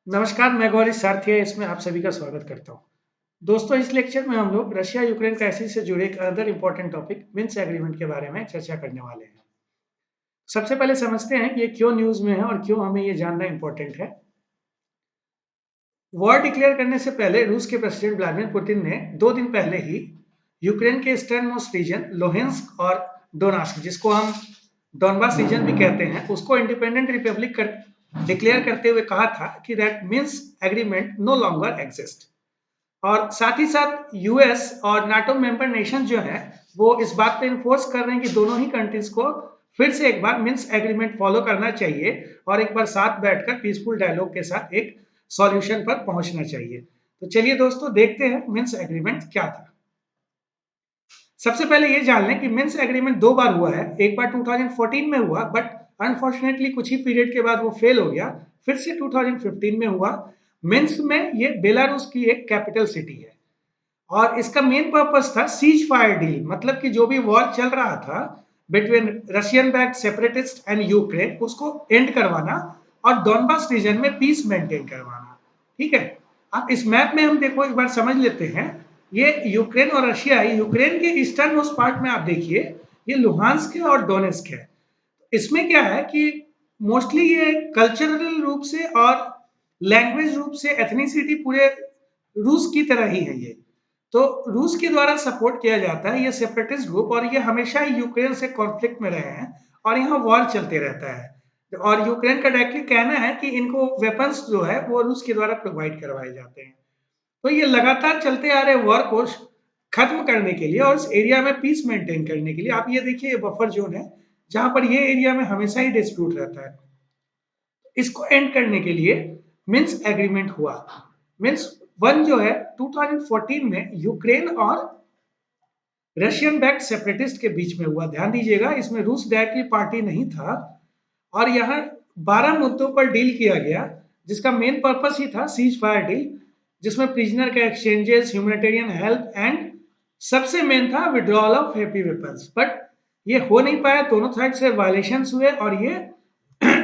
नमस्कार, मैं गौरी सारथिया इसमें आप सभी का स्वागत करता हूँ। दोस्तों, इस लेक्चर में हम लोग रशिया यूक्रेन क्राइसिस से जुड़े एक other important topic Minsk agreement के बारे में चर्चा करने वाले हैं। सबसे पहले समझते हैं कि ये क्यों न्यूज़ में है और क्यों हमें ये जानना इम्पोर्टेंट है। वॉर डिक्लेयर करने से पहले रूस के प्रेसिडेंट व्लादिमीर पुतिन ने 2 दिन पहले ही यूक्रेन के ईस्टर्न मोस्ट रीजन लुहांस्क और डोनेट्स्क, जिसको हम डोनबास रीजन भी कहते हैं, उसको इंडिपेंडेंट रिपब्लिक डिक्लेयर करते हुए कहा था कि that Minsk agreement no longer exist. और साथ ही साथ यूएस और नाटो मेंबर नेशन जो है वो इस बात पे इन्फोर्स कर रहे हैं कि दोनों ही कंट्रीज को फिर से एक बार मिन्स्क एग्रीमेंट फॉलो करना चाहिए और एक बार साथ बैठकर पीसफुल डायलॉग के साथ एक सॉल्यूशन पर पहुंचना चाहिए। तो चलिए दोस्तों, देखते हैं मिन्स्क एग्रीमेंट क्या था। सबसे पहले ये जान लें कि मिन्स्क एग्रीमेंट 2 बार हुआ है। एक बार 2014 में हुआ, बट अनफॉर्चुनेटली कुछ ही पीरियड के बाद वो फेल हो गया। फिर से 2015 में हुआ। मिन्स्क में ये बेलारूस की एक कैपिटल सिटी है और इसका मेन पर्पस था सीज फायर डील, मतलब कि जो भी वॉर चल रहा था between Russian backed separatist and Ukraine, उसको एंड करवाना और डोनबास रीजन में पीस मेंटेन करवाना। ठीक है, अब इस मैप में हम देखो एक बार समझ लेते हैं। ये यूक्रेन और रशिया है। यूक्रेन के ईस्टर्न मोस्ट पार्ट में आप देखिए, ये लुहांस्क है और डोनेस्क है। इसमें क्या है कि मोस्टली ये कल्चरल रूप से और लैंग्वेज रूप से एथनिसिटी पूरे रूस की तरह ही है ये। तो रूस के द्वारा सपोर्ट किया जाता है ये सेपरेटिस्ट ग्रुप, और ये हमेशा यूक्रेन से कॉन्फ्लिक्ट में रहे हैं और यहाँ वॉर चलते रहता है। और यूक्रेन का डायरेक्टली कहना है कि इनको वेपन्स जो है वो रूस के द्वारा प्रोवाइड करवाए जाते हैं। तो ये लगातार चलते आ रहे वॉर को खत्म करने के लिए और इस एरिया में पीस मेंटेन करने के लिए, आप ये देखिए ये बफर जोन है जहां पर ये एरिया में हमेशा ही डिस्प्यूट रहता है। इसको एंड करने के लिए मिन्स्क एग्रीमेंट हुआ। मिन्स्क वन जो है 2014 में यूक्रेन और रशियन बैक्ड सेपरेटिस्ट के बीच में हुआ। ध्यान दीजिएगा, इसमें रूस डायरेक्टली पार्टी नहीं था और यहाँ 12 मुद्दों पर डील किया गया, जिसका मेन पर्पस ही था सीज फायर डील, जिसमें प्रिजनर का एक्सचेंजेस, ह्यूमैनिटेरियन हेल्प एंड सबसे मेन था withdrawal of heavy weapons. But ये हो नहीं पाया, दोनों साइड से वायलेशंस हुए और ये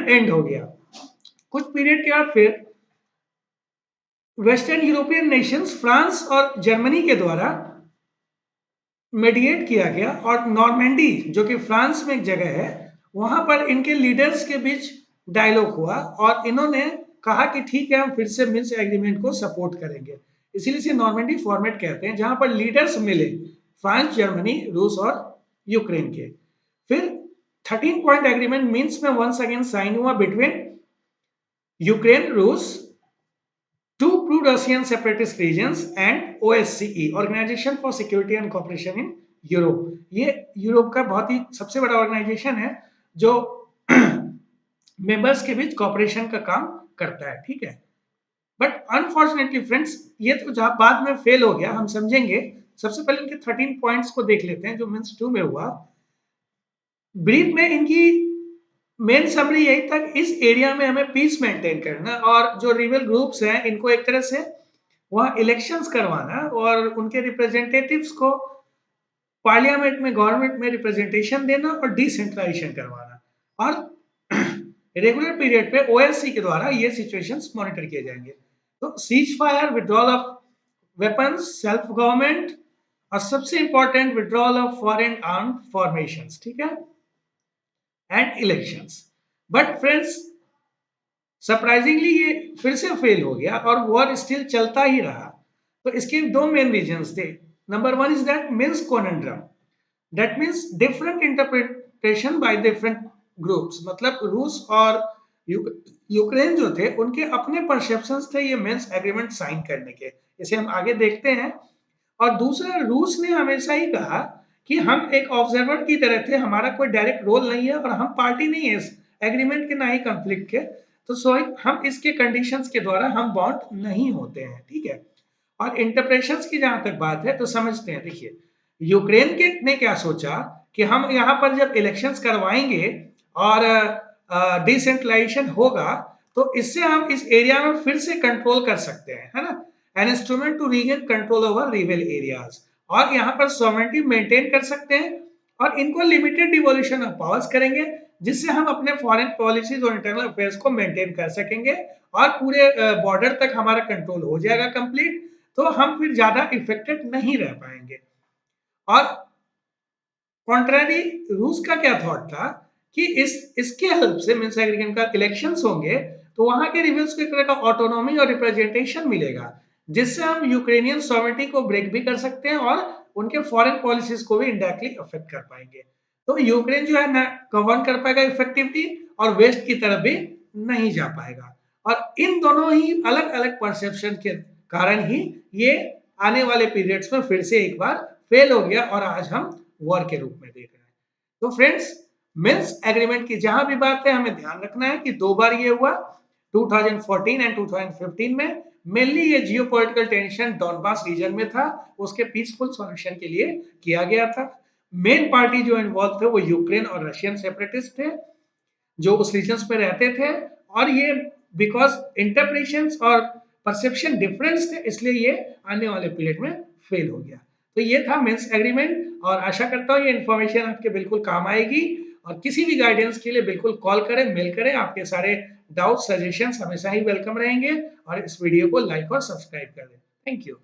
एंड हो गया। कुछ पीरियड के बाद फिर वेस्टर्न यूरोपियन नेशंस फ्रांस और जर्मनी के द्वारा मेडिएट किया गया और नॉर्मेंडी जो कि फ्रांस में एक जगह है, वहां पर इनके लीडर्स के बीच डायलॉग हुआ और इन्होंने कहा कि ठीक है, हम फिर से मिन्स्क एग्रीमेंट को सपोर्ट करेंगे। इसीलिए इसे नॉर्मेंडी फॉर्मेट कहते हैं, जहां पर लीडर्स मिले फ्रांस, जर्मनी, रूस और यूक्रेन के। फिर 13 पॉइंट एग्रीमेंट मिन्स्क में वंस अगेन साइन हुआ बिटवीन यूक्रेन, रूस, two pro-Russian separatist regions and OSCE, Organization for Security and Cooperation in Europe। ये यूरोप का बहुत ही सबसे बड़ा ऑर्गेनाइजेशन है जो मेंबर्स के बीच कॉपरेशन का काम करता है। ठीक है, बट अनफॉर्चुनेटली फ्रेंड्स, ये तो जहां बाद में फेल हो गया हम समझेंगे। सबसे पहले इनके 13 पॉइंट्स को देख लेते हैं जो मिन्स्क 2 में हुआ। ब्रीफ में इनकी मेन समरी यही था कि इस एरिया में हमें पीस मेंटेन करना और जो रिबेल ग्रुप्स हैं इनको एक तरह से वहाँ इलेक्शंस करवाना और उनके रिप्रेजेंटेटिव्स को पार्लियामेंट में, गवर्नमेंट में रिप्रेजेंटेशन देना और डिसेंट्रलाइजेशन करवाना। और रेगुलर पीरियड पे ओएससी के द्वारा ये सिचुएशंस मॉनिटर किए जाएंगे। तो cease fire, withdrawal of weapons, self government और सबसे important withdrawal of foreign arm formations. ठीक है, and elections. But friends, surprisingly ये फिर से फेल हो गया और वॉर स्टिल चलता ही रहा। तो इसके दो मेन रीजंस थे। Number one is that Minsk conundrum, that means different interpretation by different groups. मतलब रूस और यूक्रेन जो थे उनके अपने परसेप्शंस थे ये मिन्स्क एग्रीमेंट साइन करने के। इसे हम आगे देखते हैं। और दूसरा, रूस ने हमेशा ही कहा कि हम एक ऑब्जर्वर की तरह थे, हमारा कोई डायरेक्ट रोल नहीं है और हम पार्टी नहीं है इस एग्रीमेंट के, ना ही कंफ्लिक्ट के। तो सो हम इसके कंडीशंस के द्वारा हम बॉन्ड नहीं होते हैं। ठीक है, और इंटरप्रेशंस की जहां तक बात है तो समझते हैं। देखिए, यूक्रेन के ने क्या सोचा कि हम यहाँ पर जब इलेक्शंस करवाएंगे और डिसेंट्रलाइजेशन होगा तो इससे हम इस एरिया में फिर से कंट्रोल कर सकते हैं, है ना। An instrument to regain control over rebel areas, और यहाँ पर सॉवरेनिटी मेंटेन कर सकते हैं और इनको लिमिटेड डिवोल्यूशन ऑफ पावर्स करेंगे, जिससे हम अपने फॉरेन पॉलिसीज और इंटरनल अफेयर्स को मेंटेन कर सकेंगे और पूरे बॉर्डर तक हमारा कंट्रोल हो जाएगा कंप्लीट, तो हम फिर ज्यादा इफेक्टेड नहीं रह पाएंगे। और कॉन्ट्रारी रूस का क्या थॉट था कि इसके हेल्प से मीन्स एग्रीगेंट का इलेक्शंस होंगे तो वहां के रिबल्स को एक तरह का ऑटोनॉमी और रिप्रेजेंटेशन मिलेगा, जिससे हम यूक्रेनियन सॉवरेनिटी को ब्रेक भी कर सकते हैं और उनके फॉरेन पॉलिसीज को भी इनडायरेक्टली अफेक्ट कर पाएंगे। तो यूक्रेन जो है ना गवर्न कर पाएगा इफेक्टिवली और वेस्ट की तरफ भी नहीं जा पाएगा। और इन दोनों ही अलग अलग परसेप्शन के कारण ही ये आने वाले पीरियड्स में फिर से एक बार फेल हो गया और आज हम वॉर के रूप में देख रहे हैं। तो फ्रेंड्स, मिन्स्क एग्रीमेंट की जहां भी बात है हमें ध्यान रखना है कि दो बार ये हुआ, 2014 एंड 2015 में। मेनली ये जियोपॉलिटिकल टेंशन डॉनबास रीजन में था, उसके पीसफुल सॉल्यूशन के लिए किया गया था। मेन पार्टी जो इन्वॉल्व थे वो यूक्रेन और रशियन सेपरेटिस्ट थे जो उस रीजन में रहते थे, और ये बिकॉज इंटरप्रिटेशंस और परसेप्शन डिफरेंस थे इसलिए ये आने वाले पीरियड में फेल हो गया। तो ये था मिन्स्क एग्रीमेंट और आशा करता हूँ ये इन्फॉर्मेशन आपके बिल्कुल काम आएगी। और किसी भी गाइडेंस के लिए बिल्कुल कॉल करें, मेल करें, आपके सारे डाउट सजेशंस हमेशा ही वेलकम रहेंगे। और इस वीडियो को लाइक और सब्सक्राइब कर दें। Thank you.